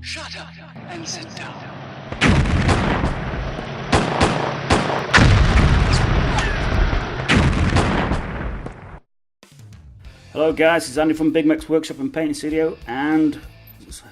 Shut up and sit down. Hello guys, it's Andy from Big Mac's Workshop and Painting Studio, and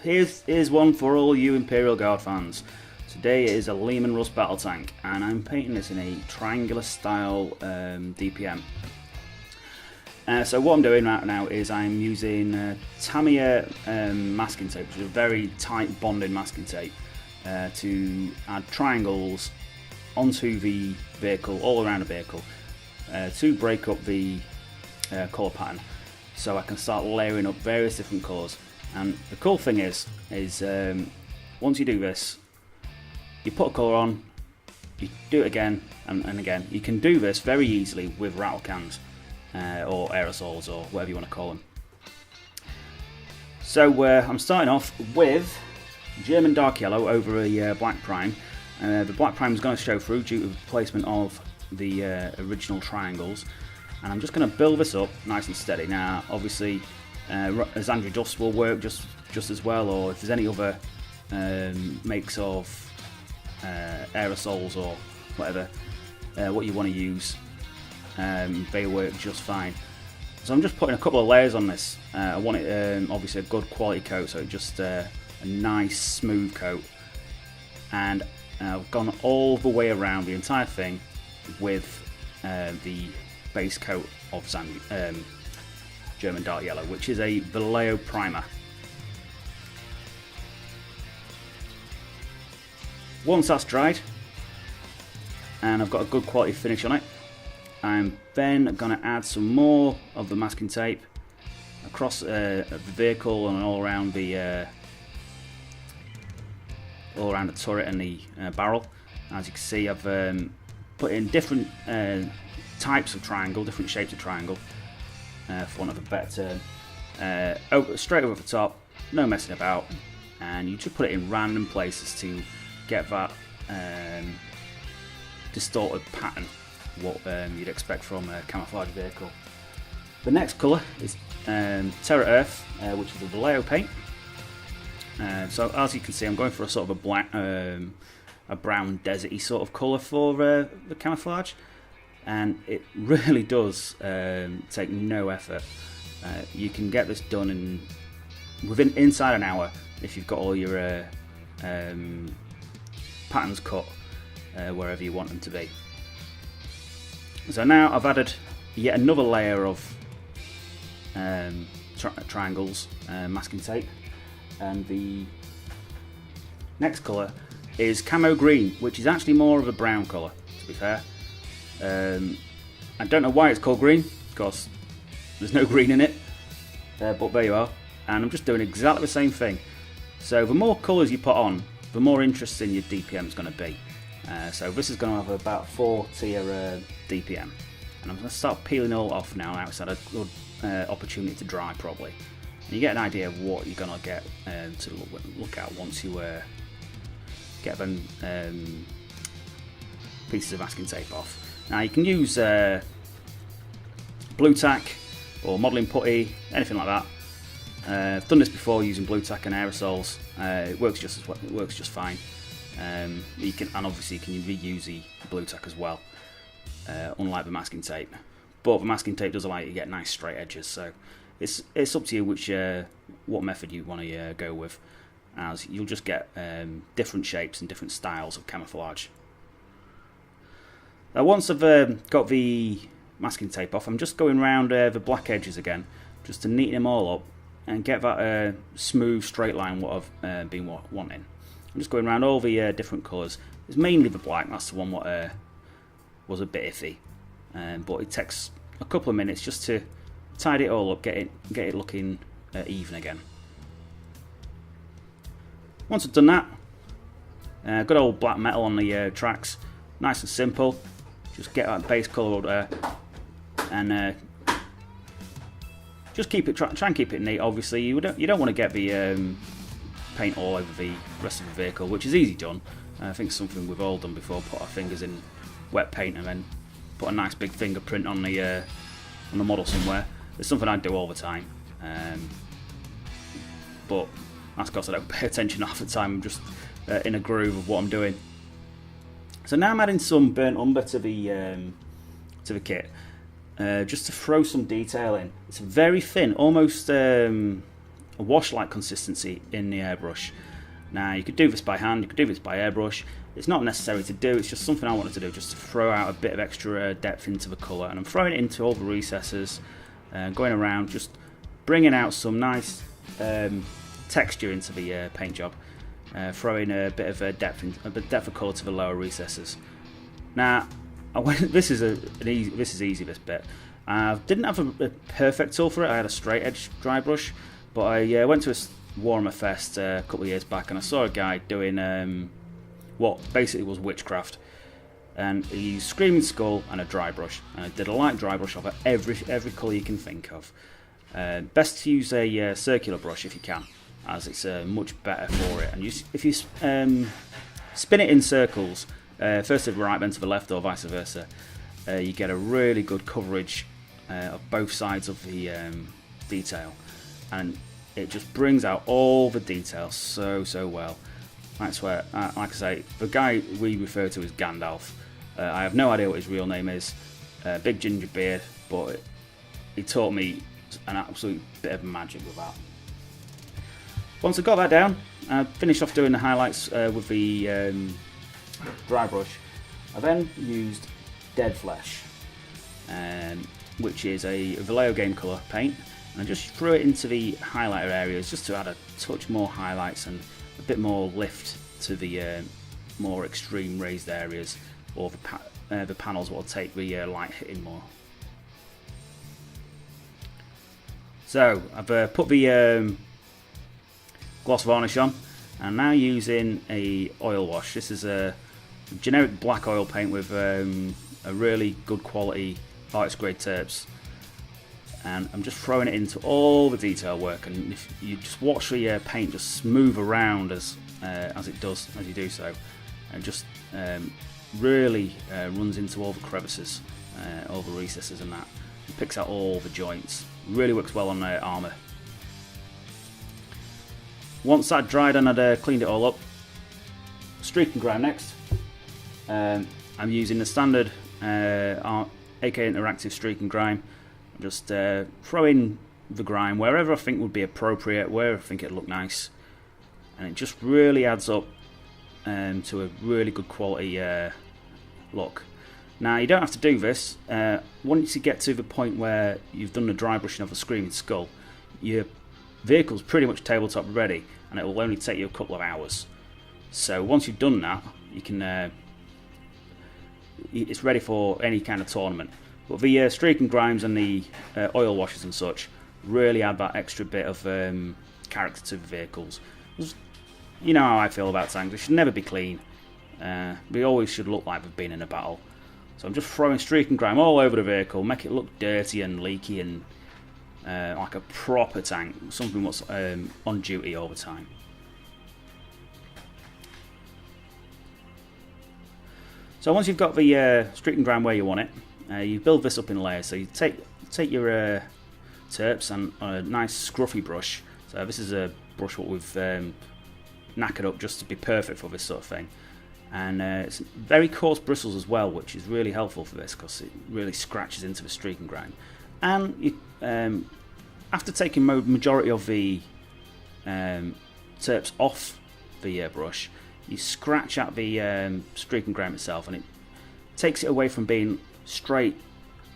here's one for all you Imperial Guard fans. Today is a Leman Russ battle tank, and I'm painting this in a triangular style DPM. So what I'm doing right now is I'm using Tamiya masking tape, which is a very tight bonding masking tape, to add triangles onto the vehicle, all around the vehicle, to break up the colour pattern, so I can start layering up various different colours. And the cool thing is once you do this, you put a colour on, you do it again and again. You can do this very easily with rattle cans or aerosols or whatever you want to call them. So I'm starting off with German dark yellow over a black prime. The black prime is going to show through due to the placement of the original triangles, and I'm just going to build this up nice and steady. Now obviously Xandri dust will work just as well, or if there's any other makes of aerosols or whatever what you want to use, they work just fine. So I'm just putting a couple of layers on this. I want it obviously a good quality coat, so just a nice smooth coat, and I've gone all the way around the entire thing with the base coat of German dark yellow, which is a Vallejo primer. Once that's dried and I've got a good quality finish on it, I'm then going to add some more of the masking tape across the vehicle and all around the turret and the barrel. As you can see, I've put in different types of triangle, different shapes of triangle, for want of a better term. Straight over the top, no messing about, and you just put it in random places to get that distorted pattern, what you'd expect from a camouflage vehicle. The next colour is Terra Earth, which is a Vallejo paint. So as you can see, I'm going for a sort of a black, a brown deserty sort of colour for the camouflage, and it really does take no effort. You can get this done inside an hour if you've got all your patterns cut wherever you want them to be. So now I've added yet another layer of triangles, masking tape, and the next colour is Camo Green, which is actually more of a brown colour, to be fair. I don't know why it's called green, because there's no green in it, but there you are. And I'm just doing exactly the same thing. So the more colours you put on, the more interesting your DPM is going to be. So this is going to have about 4 tier DPM, and I'm going to start peeling it all off now. Now it's had a good opportunity to dry properly, and you get an idea of what you're going to get to look at once you get them pieces of masking tape off. Now you can use blue tack or modelling putty, anything like that. I've done this before using blue tack and aerosols. It works just fine. You can, and obviously you can reuse the blue tack as well, unlike the masking tape. But the masking tape does allow you to get nice straight edges, so it's up to you which what method you want to go with, as you'll just get different shapes and different styles of camouflage. Now once I've got the masking tape off, I'm just going around the black edges again, just to neaten them all up and get that smooth straight line what I've been wanting. I'm just going around all the different colours. It's mainly the black, that's the one what was a bit iffy, but it takes a couple of minutes just to tidy it all up, get it looking even again. Once I've done that, good old black metal on the tracks, nice and simple. Just get that base colour up there, and just keep it. Try and keep it neat. Obviously, you don't want to get the paint all over the rest of the vehicle, which is easy done. I think it's something we've all done before. Put our fingers in wet paint and then put a nice big fingerprint on the model somewhere. It's something I do all the time. But That's because I don't pay attention half the time. I'm just in a groove of what I'm doing. So now I'm adding some burnt umber to the kit, just to throw some detail in. It's very thin, almost a wash-like consistency in the airbrush. Now you could do this by hand, you could do this by airbrush. It's not necessary to do, it's just something I wanted to do, just to throw out a bit of extra depth into the colour. And I'm throwing it into all the recesses, going around, just bringing out some nice texture into the paint job, throwing a bit of depth of colour to the lower recesses. Now, this is easy. This bit. I didn't have a perfect tool for it. I had a straight edge dry brush, but I went to a Warhammer Fest a couple of years back, and I saw a guy doing what basically was witchcraft, and he used Screaming Skull and a dry brush, and I did a light dry brush over every colour you can think of. Best to use a circular brush if you can, as it's much better for it. And if you spin it in circles, first to the right then to the left or vice versa, you get a really good coverage of both sides of the detail, and it just brings out all the details so well. That's where, like I say, the guy we refer to as Gandalf. I have no idea what his real name is. Big ginger beard, but he taught me an absolute bit of magic with that. Once I got that down, I finished off doing the highlights with the dry brush. I then used Dead Flesh, which is a Vallejo game colour paint, and I just threw it into the highlighter areas just to add a touch more highlights and a bit more lift to the more extreme raised areas, or the panels will take the light hitting more. So I've put the gloss varnish on, and now using a oil wash. This is a generic black oil paint with a really good quality artist grade terps, and I'm just throwing it into all the detail work. And if you just watch the paint just move around as it does as you do so, and just really runs into all the crevices, all the recesses and that, and picks out all the joints. Really works well on armour. Once that dried and I'd cleaned it all up, streak and grime next. I'm using the standard AK Interactive streak and grime. Just throw in the grime wherever I think would be appropriate, wherever I think it'd look nice, and it just really adds up to a really good quality look. Now you don't have to do this. Once you get to the point where you've done the dry brushing of the Screaming Skull, your vehicle's pretty much tabletop ready, and it will only take you a couple of hours. So once you've done that, you can it's ready for any kind of tournament. But the streak and grimes and the oil washes and such really add that extra bit of character to the vehicles. You know how I feel about tanks. They should never be clean. They always should look like they've been in a battle. So I'm just throwing streak and grime all over the vehicle, make it look dirty and leaky and like a proper tank, something that's on duty all the time. So once you've got the streak and grime where you want it, you build this up in layers. So you take your terps and a nice scruffy brush. So this is a brush what we've knackered up just to be perfect for this sort of thing. And it's very coarse bristles as well, which is really helpful for this because it really scratches into the streak and grime. And you, after taking majority of the terps off the brush, you scratch at the streak and grime itself, and it takes it away from being straight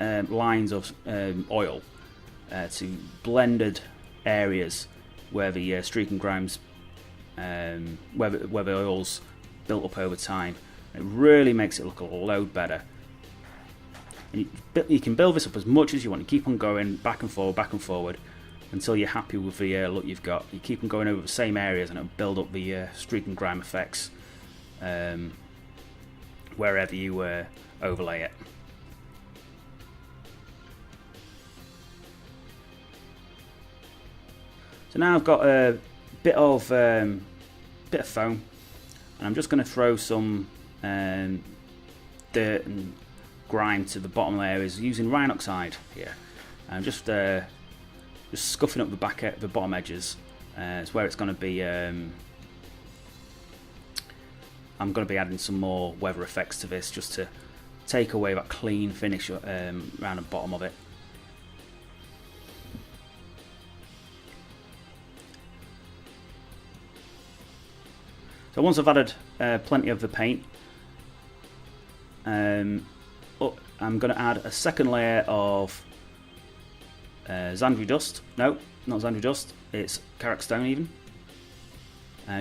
lines of oil to blended areas where the streak and grimes, where the oil's built up over time. It really makes it look a load better. And you can build this up as much as you want. You keep on going back and forward until you're happy with the look you've got. You keep on going over the same areas and it'll build up the streak and grime effects wherever you overlay it. So now I've got a bit of foam, and I'm just going to throw some dirt and grime to the bottom layers using Rhinoxide here. I'm just scuffing up the bottom edges It's where it's going to be. I'm going to be adding some more weather effects to this, just to take away that clean finish around the bottom of it. So once I've added plenty of the paint, I'm going to add a second layer of Xandri dust. No, not Xandri dust, it's Karak stone even.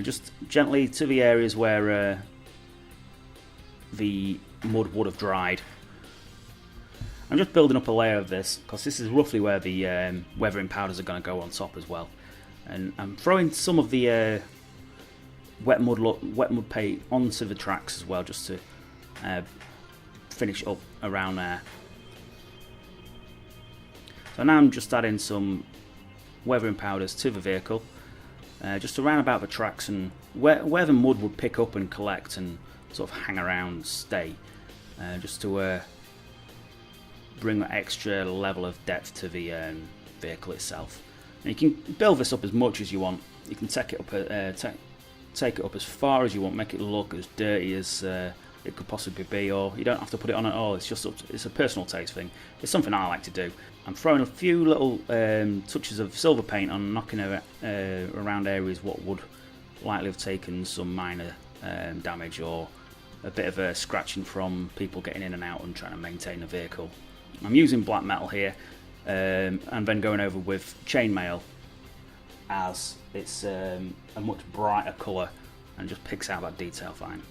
Just gently to the areas where the mud would have dried. I'm just building up a layer of this because this is roughly where the weathering powders are going to go on top as well. And I'm throwing some of the wet mud paint onto the tracks as well, just to finish up around there. So now I'm just adding some weathering powders to the vehicle, just around about the tracks and where the mud would pick up and collect and sort of hang around and stay, just to bring that extra level of depth to the vehicle itself. And you can build this up as much as you want. You can take it up as far as you want, make it look as dirty as it could possibly be, or you don't have to put it on at all. It's just it's a personal taste thing. It's something I like to do. I'm throwing a few little touches of silver paint on, knocking around areas what would likely have taken some minor damage or a bit of scratching from people getting in and out and trying to maintain the vehicle. I'm using black metal here, and then going over with chainmail, as it's a much brighter colour and just picks out that detail fine.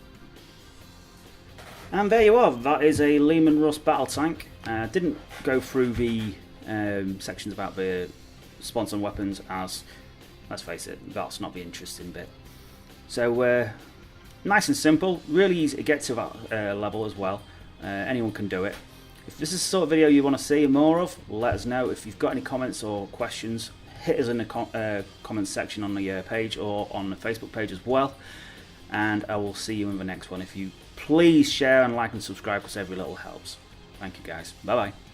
And there you are, that is a Leman Russ battle tank. Didn't go through the sections about the sponsor and weapons, as, let's face it, that's not the interesting bit. So nice and simple, really easy to get to that level as well. Anyone can do it. If this is the sort of video you want to see more of, let us know. If you've got any comments or questions, hit us in the comments section on the page or on the Facebook page as well. And I will see you in the next one. If you please share and like and subscribe, because every little helps. Thank you guys. Bye bye.